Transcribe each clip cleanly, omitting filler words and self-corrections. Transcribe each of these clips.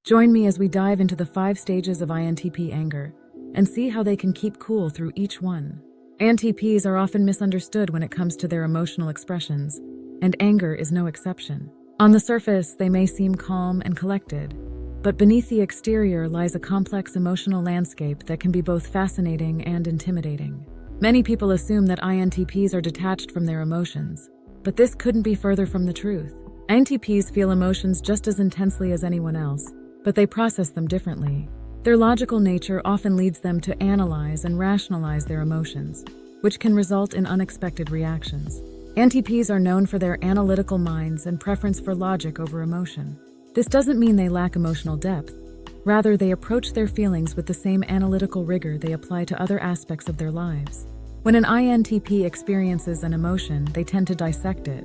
Join me as we dive into the 5 stages of INTP anger and see how they can keep cool through each one. INTPs are often misunderstood when it comes to their emotional expressions, and anger is no exception. On the surface, they may seem calm and collected, but beneath the exterior lies a complex emotional landscape that can be both fascinating and intimidating. Many people assume that INTPs are detached from their emotions, but this couldn't be further from the truth. INTPs feel emotions just as intensely as anyone else, but they process them differently. Their logical nature often leads them to analyze and rationalize their emotions, which can result in unexpected reactions. INTPs are known for their analytical minds and preference for logic over emotion. This doesn't mean they lack emotional depth. Rather, they approach their feelings with the same analytical rigor they apply to other aspects of their lives. When an INTP experiences an emotion, they tend to dissect it,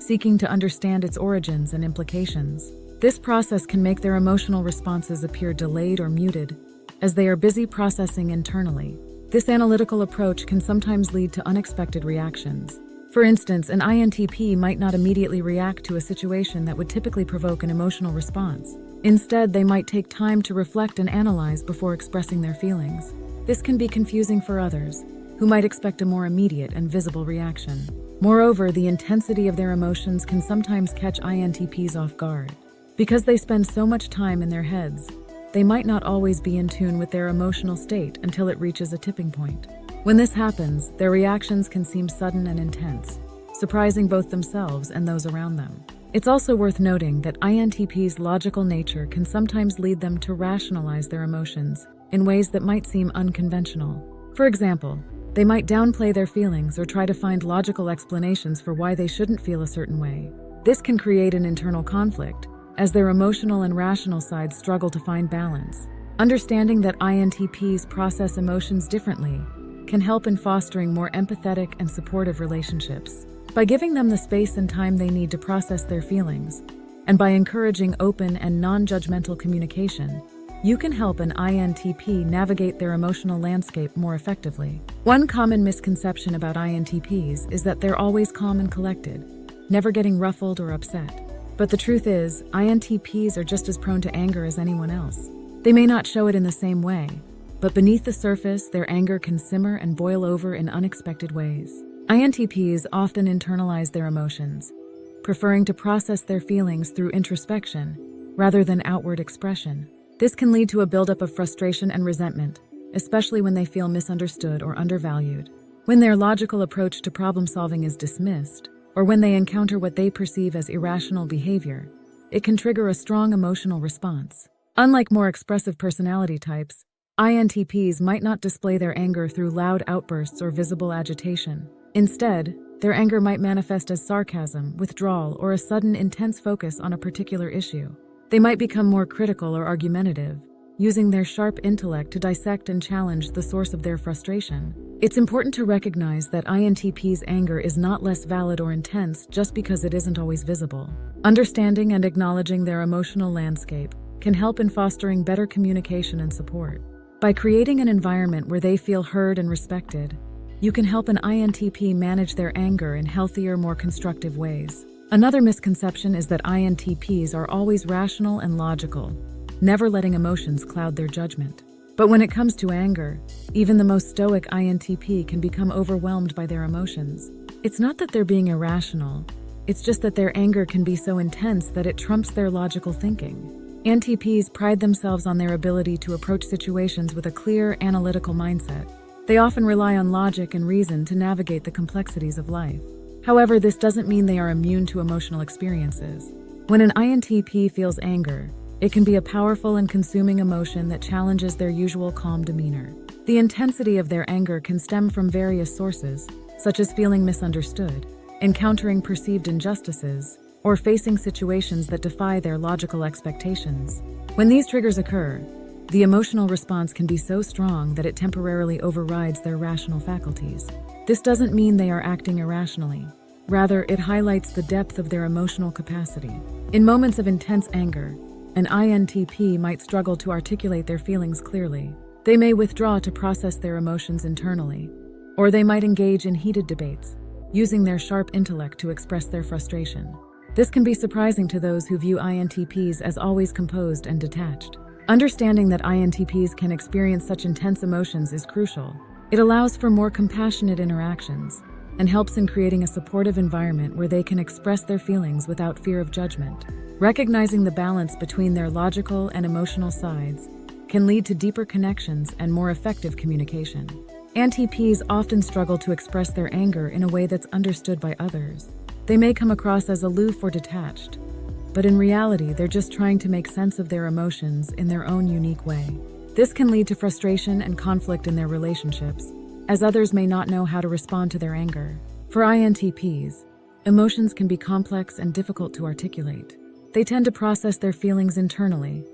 seeking to understand its origins and implications. This process can make their emotional responses appear delayed or muted, as they are busy processing internally. This analytical approach can sometimes lead to unexpected reactions. For instance, an INTP might not immediately react to a situation that would typically provoke an emotional response. Instead, they might take time to reflect and analyze before expressing their feelings. This can be confusing for others, who might expect a more immediate and visible reaction. Moreover, the intensity of their emotions can sometimes catch INTPs off guard. Because they spend so much time in their heads, they might not always be in tune with their emotional state until it reaches a tipping point. When this happens, their reactions can seem sudden and intense, surprising both themselves and those around them. It's also worth noting that INTPs' logical nature can sometimes lead them to rationalize their emotions in ways that might seem unconventional. For example, they might downplay their feelings or try to find logical explanations for why they shouldn't feel a certain way. This can create an internal conflict, as their emotional and rational sides struggle to find balance. Understanding that INTPs process emotions differently can help in fostering more empathetic and supportive relationships. By giving them the space and time they need to process their feelings, and by encouraging open and non-judgmental communication, you can help an INTP navigate their emotional landscape more effectively. One common misconception about INTPs is that they're always calm and collected, never getting ruffled or upset. But the truth is, INTPs are just as prone to anger as anyone else. They may not show it in the same way, but beneath the surface, their anger can simmer and boil over in unexpected ways. INTPs often internalize their emotions, preferring to process their feelings through introspection rather than outward expression. This can lead to a buildup of frustration and resentment, especially when they feel misunderstood or undervalued. When their logical approach to problem-solving is dismissed, or when they encounter what they perceive as irrational behavior, it can trigger a strong emotional response. Unlike more expressive personality types, INTPs might not display their anger through loud outbursts or visible agitation. Instead, their anger might manifest as sarcasm, withdrawal, or a sudden intense focus on a particular issue. They might become more critical or argumentative, using their sharp intellect to dissect and challenge the source of their frustration. It's important to recognize that INTP's anger is not less valid or intense just because it isn't always visible. Understanding and acknowledging their emotional landscape can help in fostering better communication and support. By creating an environment where they feel heard and respected, you can help an INTP manage their anger in healthier, more constructive ways. Another misconception is that INTPs are always rational and logical, never letting emotions cloud their judgment. But when it comes to anger, even the most stoic INTP can become overwhelmed by their emotions. It's not that they're being irrational, it's just that their anger can be so intense that it trumps their logical thinking. INTPs pride themselves on their ability to approach situations with a clear, analytical mindset. They often rely on logic and reason to navigate the complexities of life. However, this doesn't mean they are immune to emotional experiences. When an INTP feels anger, it can be a powerful and consuming emotion that challenges their usual calm demeanor. The intensity of their anger can stem from various sources, such as feeling misunderstood, encountering perceived injustices, or facing situations that defy their logical expectations. When these triggers occur, the emotional response can be so strong that it temporarily overrides their rational faculties. This doesn't mean they are acting irrationally. Rather, it highlights the depth of their emotional capacity. In moments of intense anger, an INTP might struggle to articulate their feelings clearly. They may withdraw to process their emotions internally, or they might engage in heated debates, using their sharp intellect to express their frustration. This can be surprising to those who view INTPs as always composed and detached. Understanding that INTPs can experience such intense emotions is crucial. It allows for more compassionate interactions and helps in creating a supportive environment where they can express their feelings without fear of judgment. Recognizing the balance between their logical and emotional sides can lead to deeper connections and more effective communication. INTPs often struggle to express their anger in a way that's understood by others. They may come across as aloof or detached, but in reality, they're just trying to make sense of their emotions in their own unique way. This can lead to frustration and conflict in their relationships, as others may not know how to respond to their anger. For INTPs, emotions can be complex and difficult to articulate. They tend to process their feelings internally,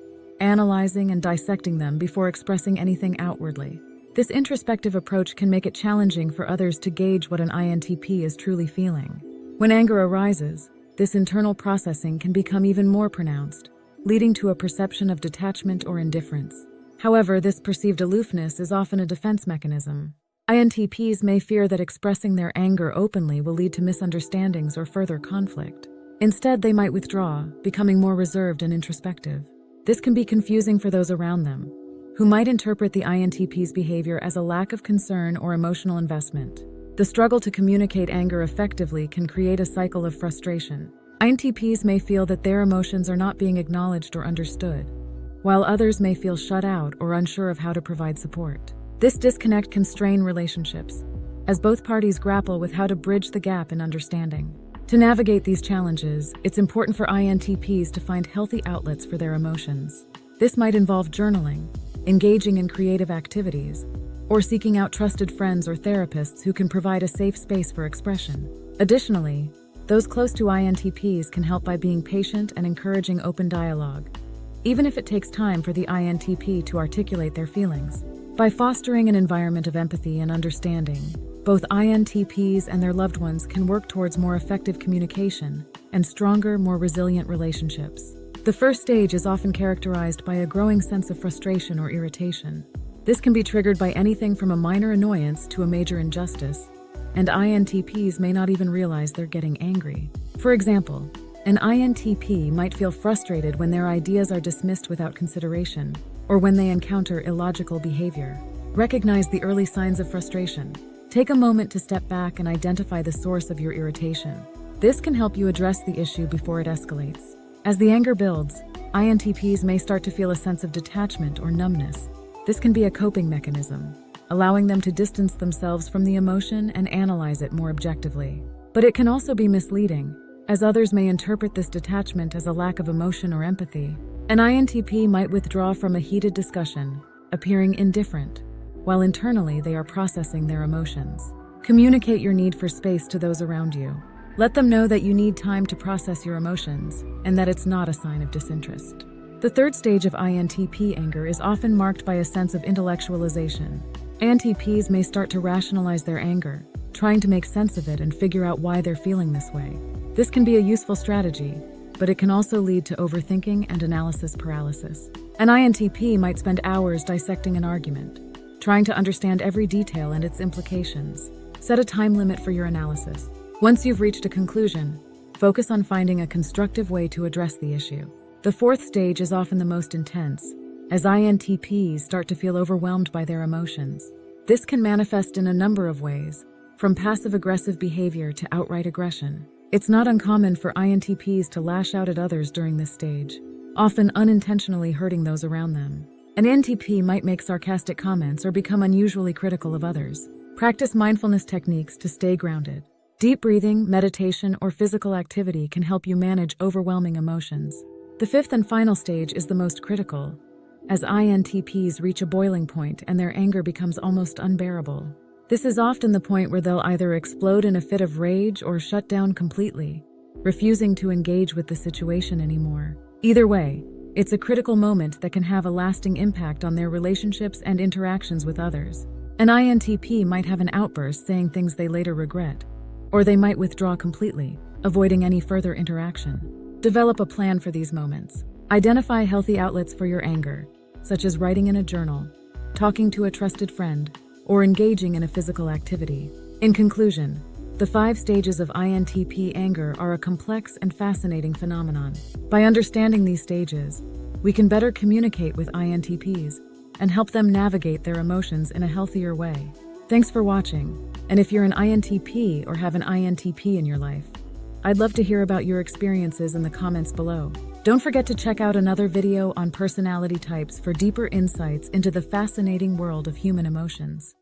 analyzing and dissecting them before expressing anything outwardly. This introspective approach can make it challenging for others to gauge what an INTP is truly feeling. When anger arises, this internal processing can become even more pronounced, leading to a perception of detachment or indifference. However, this perceived aloofness is often a defense mechanism. INTPs may fear that expressing their anger openly will lead to misunderstandings or further conflict. Instead, they might withdraw, becoming more reserved and introspective. This can be confusing for those around them, who might interpret the INTP's behavior as a lack of concern or emotional investment. The struggle to communicate anger effectively can create a cycle of frustration. INTPs may feel that their emotions are not being acknowledged or understood, while others may feel shut out or unsure of how to provide support. This disconnect can strain relationships, as both parties grapple with how to bridge the gap in understanding. To navigate these challenges, it's important for INTPs to find healthy outlets for their emotions. This might involve journaling, engaging in creative activities, or seeking out trusted friends or therapists who can provide a safe space for expression. Additionally, those close to INTPs can help by being patient and encouraging open dialogue, even if it takes time for the INTP to articulate their feelings. By fostering an environment of empathy and understanding, both INTPs and their loved ones can work towards more effective communication and stronger, more resilient relationships. The first stage is often characterized by a growing sense of frustration or irritation. This can be triggered by anything from a minor annoyance to a major injustice, and INTPs may not even realize they're getting angry. For example, an INTP might feel frustrated when their ideas are dismissed without consideration, or when they encounter illogical behavior. Recognize the early signs of frustration. Take a moment to step back and identify the source of your irritation. This can help you address the issue before it escalates. As the anger builds, INTPs may start to feel a sense of detachment or numbness. This can be a coping mechanism, allowing them to distance themselves from the emotion and analyze it more objectively. But it can also be misleading, as others may interpret this detachment as a lack of emotion or empathy. An INTP might withdraw from a heated discussion, appearing indifferent, while internally they are processing their emotions. Communicate your need for space to those around you. Let them know that you need time to process your emotions and that it's not a sign of disinterest. The third stage of INTP anger is often marked by a sense of intellectualization. INTPs may start to rationalize their anger, trying to make sense of it and figure out why they're feeling this way. This can be a useful strategy, but it can also lead to overthinking and analysis paralysis. An INTP might spend hours dissecting an argument, trying to understand every detail and its implications. Set a time limit for your analysis. Once you've reached a conclusion, focus on finding a constructive way to address the issue. The fourth stage is often the most intense, as INTPs start to feel overwhelmed by their emotions. This can manifest in a number of ways, from passive-aggressive behavior to outright aggression. It's not uncommon for INTPs to lash out at others during this stage, often unintentionally hurting those around them. An INTP might make sarcastic comments or become unusually critical of others. Practice mindfulness techniques to stay grounded. Deep breathing, meditation, or physical activity can help you manage overwhelming emotions. The fifth and final stage is the most critical, as INTPs reach a boiling point and their anger becomes almost unbearable. This is often the point where they'll either explode in a fit of rage or shut down completely, refusing to engage with the situation anymore. Either way, it's a critical moment that can have a lasting impact on their relationships and interactions with others. An INTP might have an outburst saying things they later regret, or they might withdraw completely, avoiding any further interaction. Develop a plan for these moments. Identify healthy outlets for your anger, such as writing in a journal, talking to a trusted friend, or engaging in a physical activity. In conclusion, The 5 stages of INTP anger are a complex and fascinating phenomenon. By understanding these stages, we can better communicate with INTPs and help them navigate their emotions in a healthier way. Thanks for watching. And if you're an INTP or have an INTP in your life, I'd love to hear about your experiences in the comments below. Don't forget to check out another video on personality types for deeper insights into the fascinating world of human emotions.